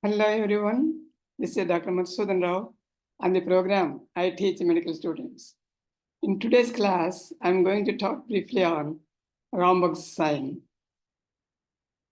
Hello everyone, this is Dr. Madhusudan Rao. On the program, I teach medical students. In today's class, I'm going to talk briefly on Romberg's sign.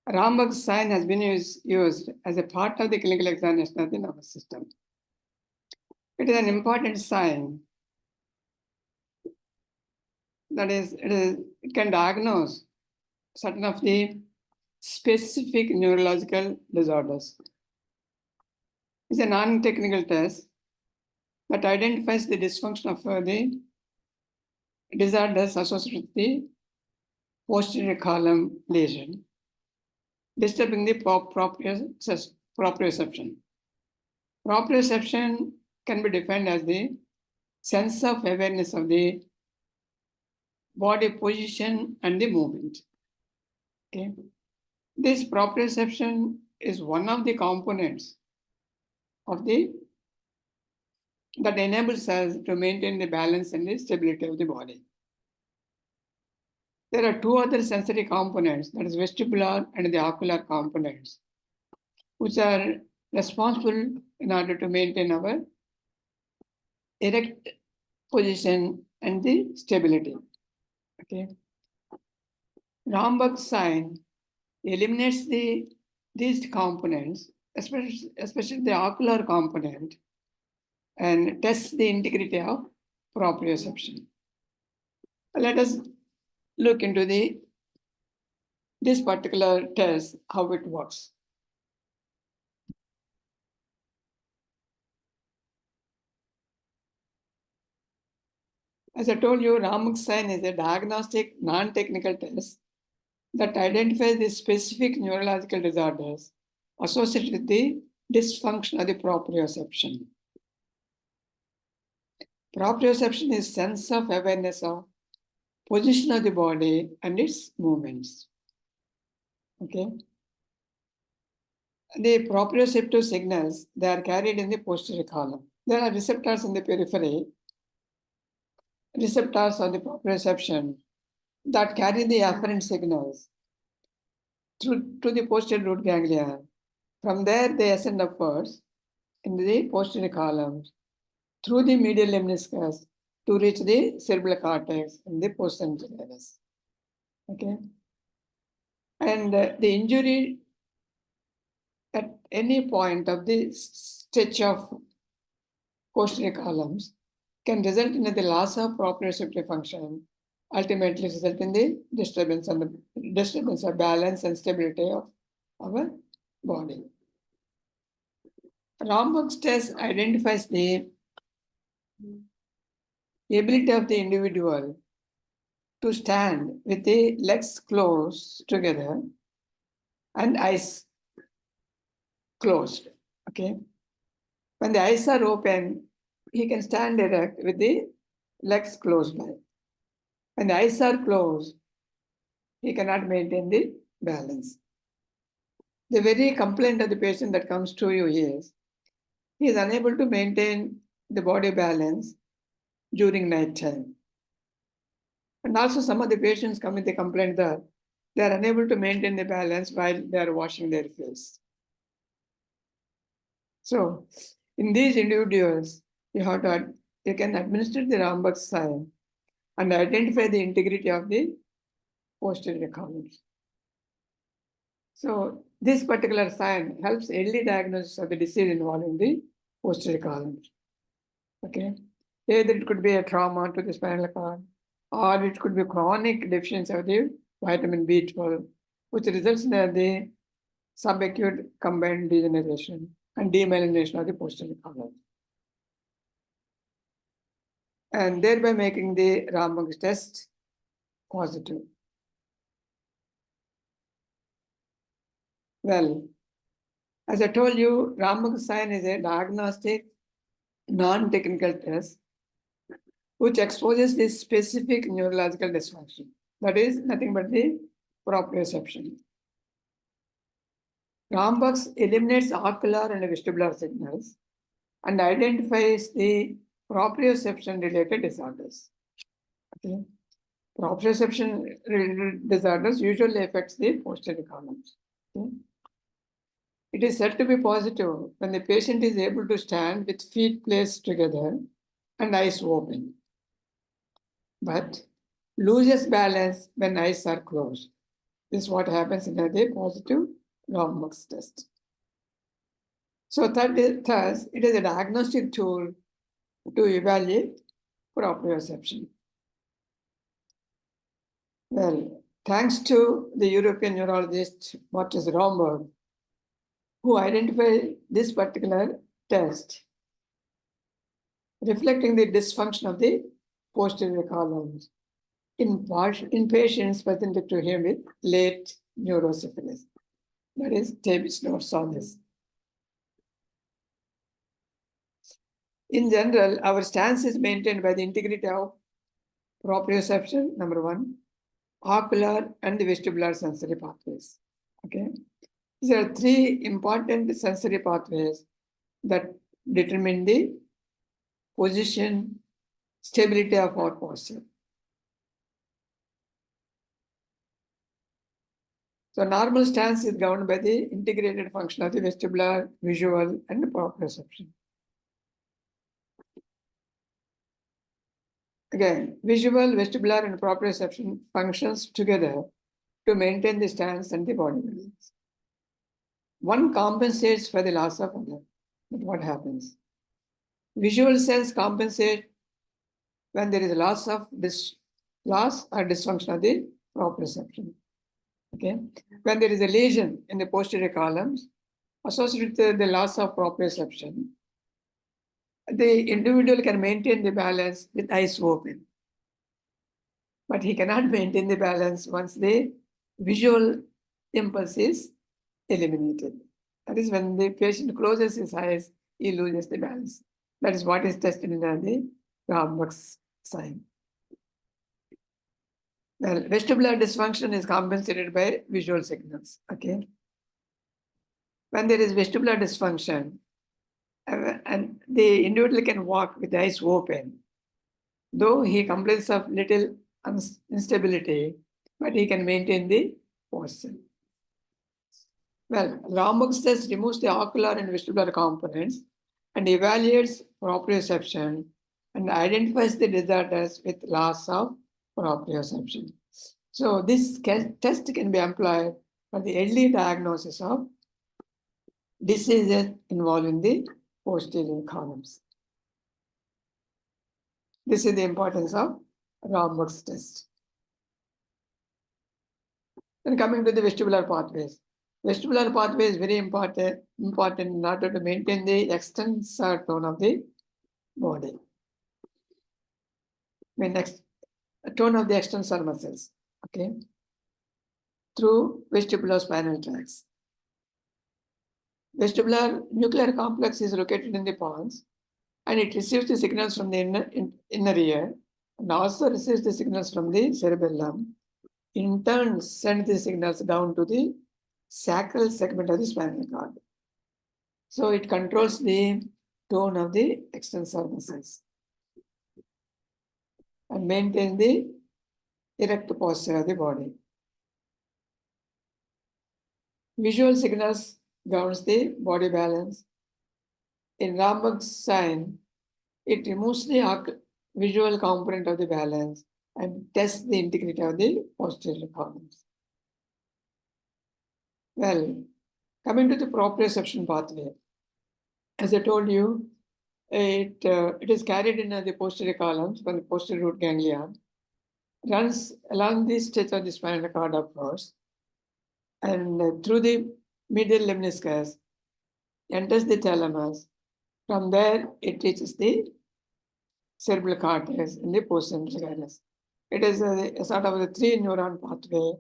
Romberg's sign has been used as a part of the clinical examination of the nervous system. It is an important sign. That is, it can diagnose certain of the specific neurological disorders. It's a non-technical test that identifies the dysfunction of the disorders associated with the posterior column lesion, disturbing the proprioception. Proprioception can be defined as the sense of awareness of the body position and the movement. Okay. This proprioception is one of the components of that enables us to maintain the balance and the stability of the body. There are two other sensory components, that is vestibular and the ocular components, which are responsible in order to maintain our erect position and the stability. Okay. Romberg's sign eliminates these components, especially the ocular component, and tests the integrity of proprioception. Let us look into this particular test, how it works. As I told you, Romberg's sign is a diagnostic non-technical test that identifies the specific neurological disorders associated with the dysfunction of the proprioception. Proprioception is sense of awareness of position of the body and its movements. Okay. The proprioceptive signals, they are carried in the posterior column. There are receptors in the periphery, receptors of the proprioception that carry the afferent signals to the posterior root ganglia. From there, they ascend upwards in the posterior columns through the medial lemniscus to reach the cerebral cortex in the postcentral areas. Okay. And the injury at any point of the stretch of posterior columns can result in the loss of proprioceptive function, ultimately result in the disturbance of balance and stability of our body. Romberg's test identifies the ability of the individual to stand with the legs closed together and eyes closed. Okay. When the eyes are open, he can stand erect with the legs closed by. When the eyes are closed, he cannot maintain the balance. The very complaint of the patient that comes to you is he is unable to maintain the body balance during night time. And also some of the patients come with the complaint that they are unable to maintain the balance while they are washing their face. So in these individuals, you can administer the Romberg's sign and identify the integrity of the posterior columns. So this particular sign helps early diagnosis of the disease involving the posterior columns. Okay, either it could be a trauma to the spinal cord, or it could be chronic deficiency of the vitamin B12, which results in the subacute combined degeneration and demyelination of the posterior column, and thereby making the Romberg's test positive. Well, as I told you, Romberg's sign is a diagnostic non-technical test which exposes this specific neurological dysfunction. That is nothing but the proprioception. Romberg's eliminates ocular and vestibular signals and identifies the proprioception-related disorders. Okay. Proprioception-related disorders usually affects the posterior columns. Okay. It is said to be positive when the patient is able to stand with feet placed together and eyes open, but loses balance when eyes are closed. This is what happens in the positive Romberg's test. So thus, it is a diagnostic tool to evaluate proprioception. Well, thanks to the European neurologist Marcus Romberg, who identified this particular test, reflecting the dysfunction of the posterior columns in patients presented to him with late neurosyphilis. That is, Davis notes on this. In general, our stance is maintained by the integrity of proprioception, number one, ocular and the vestibular sensory pathways. Okay, there are three important sensory pathways that determine the position, stability of our posture. So normal stance is governed by the integrated function of the vestibular, visual, and proprioception. Again, visual, vestibular, and proprioception functions together to maintain the stance and the body balance. One compensates for the loss of other. But what happens? Visual sense compensate when there is a loss or dysfunction of the proprioception. Okay, when there is a lesion in the posterior columns associated with the loss of proprioception, the individual can maintain the balance with eyes open, but he cannot maintain the balance once the visual impulse is eliminated. That is when the patient closes his eyes, he loses the balance. That is what is tested in the Romberg's sign. Well, vestibular dysfunction is compensated by visual signals. Okay. When there is vestibular dysfunction, and the individual can walk with the eyes open, though he complains of little instability, but he can maintain the posture. Well, Romberg's test removes the ocular and vestibular components and evaluates proprioception and identifies the disorders with loss of proprioception. So this test can be employed for the early diagnosis of diseases involving the posterior columns. This is the importance of Romberg's test. Then coming to the vestibular pathways. Vestibular pathway is very important in order to maintain the extensor tone of the body. Tone of the extensor muscles, okay, through vestibulospinal tracts. Vestibular nuclear complex is located in the pons, and it receives the signals from the inner ear and also receives the signals from the cerebellum. In turn, send the signals down to the sacral segment of the spinal cord. So it controls the tone of the extensor muscles and maintains the erect posture of the body. Visual signals governs the body balance. In Romberg's sign, it removes the visual component of the balance and tests the integrity of the posterior columns. Well, coming to the proprioception pathway, as I told you, it is carried in the posterior columns from the posterior root ganglion, runs along the stretch of the spinal cord upwards, and through the medial lemniscus, enters the thalamus. From there, it reaches the cerebral cortex in the postcentral gyrus. It is a sort of a 3-neuron pathway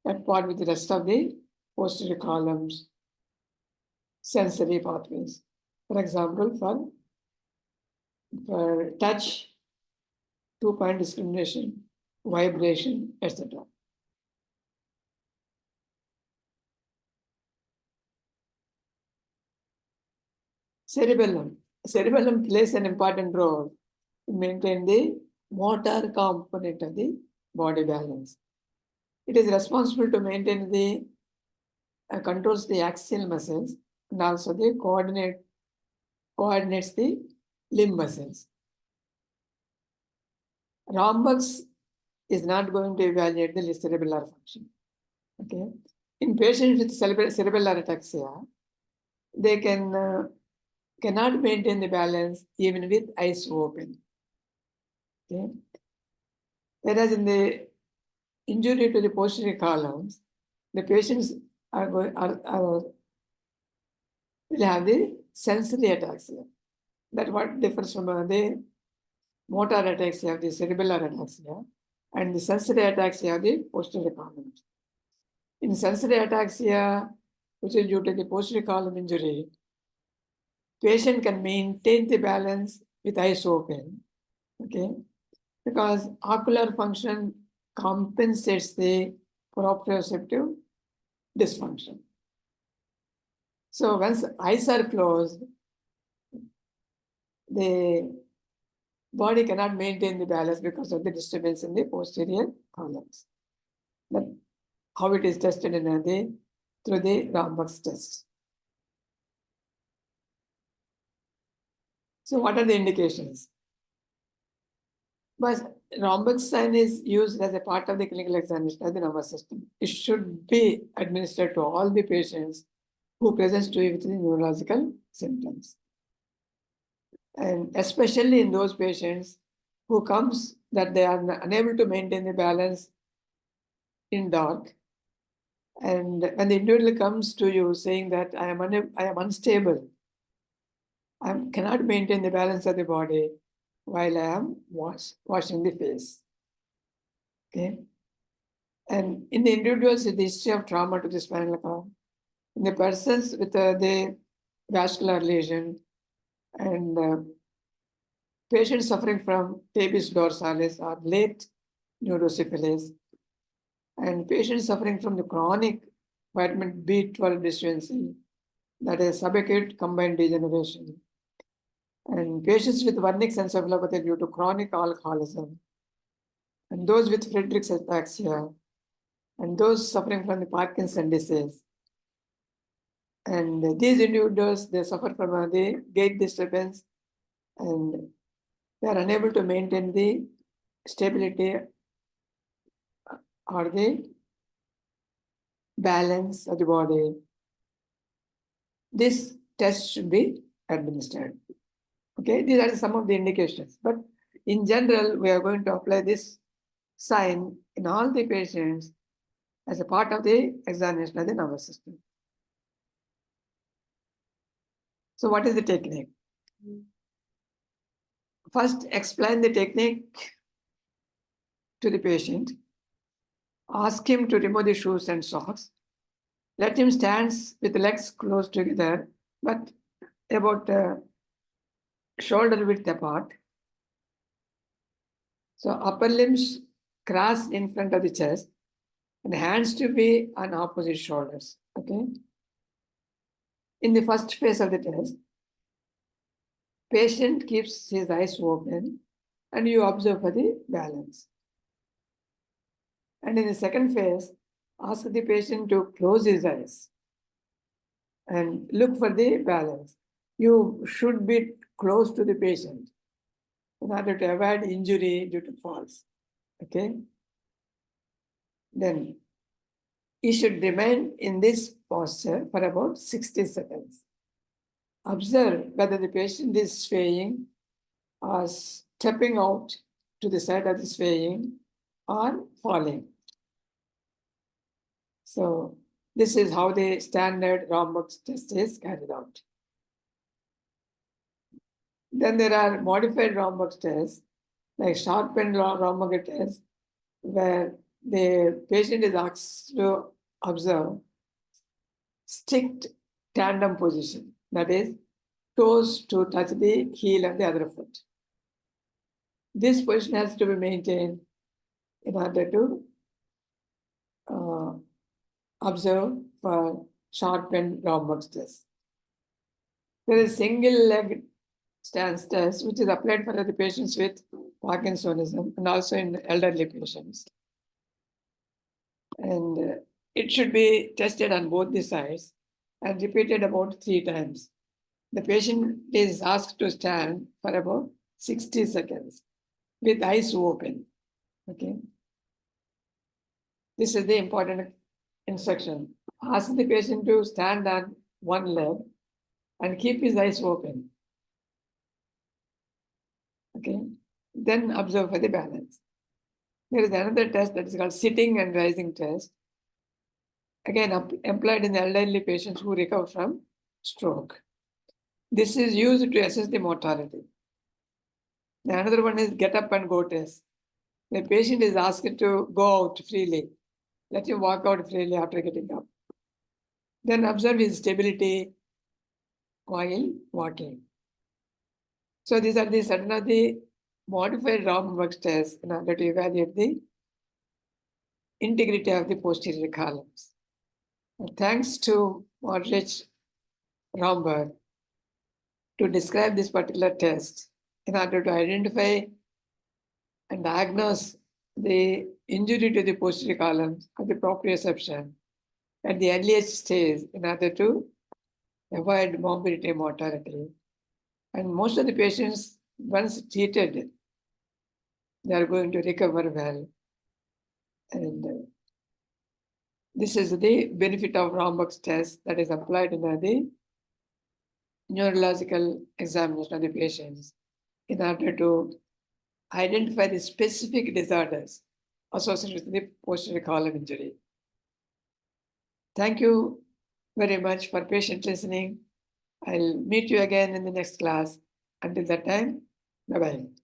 that part with the rest of the posterior columns sensory pathways. For example, for touch, 2-point discrimination, vibration, etc. Cerebellum. Cerebellum plays an important role to maintain the motor component of the body balance. It is responsible to maintain controls the axial muscles and also the coordinates the limb muscles. Romberg's is not going to evaluate the cerebellar function. Okay. In patients with cerebellar ataxia, they cannot maintain the balance even with eyes open. Okay. Whereas in the injury to the posterior columns, the patients will have the sensory ataxia. That's what differs from the motor ataxia of the cerebellar ataxia and the sensory ataxia of the posterior columns. In sensory ataxia, which is due to the posterior column injury, patient can maintain the balance with eyes open, okay, because ocular function compensates the proprioceptive dysfunction. So once eyes are closed, the body cannot maintain the balance because of the disturbance in the posterior columns. But how it is tested through the Romberg's test. So what are the indications? But Romberg's sign is used as a part of the clinical examination of the nervous system. It should be administered to all the patients who present to you with the neurological symptoms. And especially in those patients who comes that they are unable to maintain the balance in dark. And when the individual comes to you saying that I am unstable, I cannot maintain the balance of the body while I am washing the face. Okay. And in the individuals with the history of trauma to the spinal cord, in the persons with the vascular lesion, and patients suffering from tabes dorsalis or late neurosyphilis, and patients suffering from the chronic vitamin B12 deficiency, that is subacute combined degeneration, and patients with Wernicke's encephalopathy due to chronic alcoholism, and those with Friedreich's ataxia, and those suffering from the Parkinson disease. And these individuals, they suffer from the gait disturbance, and they are unable to maintain the stability or the balance of the body. This test should be administered. Okay, these are some of the indications. But in general, we are going to apply this sign in all the patients as a part of the examination of the nervous system. So what is the technique? First, explain the technique to the patient. Ask him to remove the shoes and socks. Let him stand with the legs close together, but about shoulder width apart. So upper limbs cross in front of the chest and hands to be on opposite shoulders. Okay. In the first phase of the test, patient keeps his eyes open and you observe for the balance. And in the second phase, ask the patient to close his eyes and look for the balance. You should be close to the patient in order to avoid injury due to falls. Okay. Then he should remain in this posture for about 60 seconds. Observe whether the patient is swaying or stepping out to the side of the swaying or falling. So this is how the standard Romberg's test is carried out. Then there are modified Romberg's tests, like sharpened Romberg test, where the patient is asked to observe strict tandem position, that is, toes to touch the heel of the other foot. This position has to be maintained in order to observe for sharpened Romberg's test. There is single leg stance test, which is applied for the patients with Parkinsonism and also in elderly patients. And it should be tested on both the sides. and repeated about 3 times. The patient is asked to stand for about 60 seconds with eyes open. Okay. This is the important instruction. Ask the patient to stand on one leg and keep his eyes open. Okay. Then observe for the balance. There is another test that is called sitting and rising test. Again, employed in elderly patients who recover from stroke. This is used to assess the mortality. The another one is get up and go test. The patient is asked to go out freely. Let him walk out freely after getting up. Then observe his stability while walking. So these are the certain of the modified Romberg tests in order to evaluate the integrity of the posterior columns. And thanks to Modrich Romberg to describe this particular test in order to identify and diagnose the injury to the posterior columns of the proprioception at the earliest stage in order to avoid morbidity and mortality. And most of the patients, once treated, they are going to recover well. And this is the benefit of Romberg's test that is applied in the neurological examination of the patients in order to identify the specific disorders associated with the posterior column injury. Thank you very much for patient listening. I'll meet you again in the next class. Until that time, bye-bye.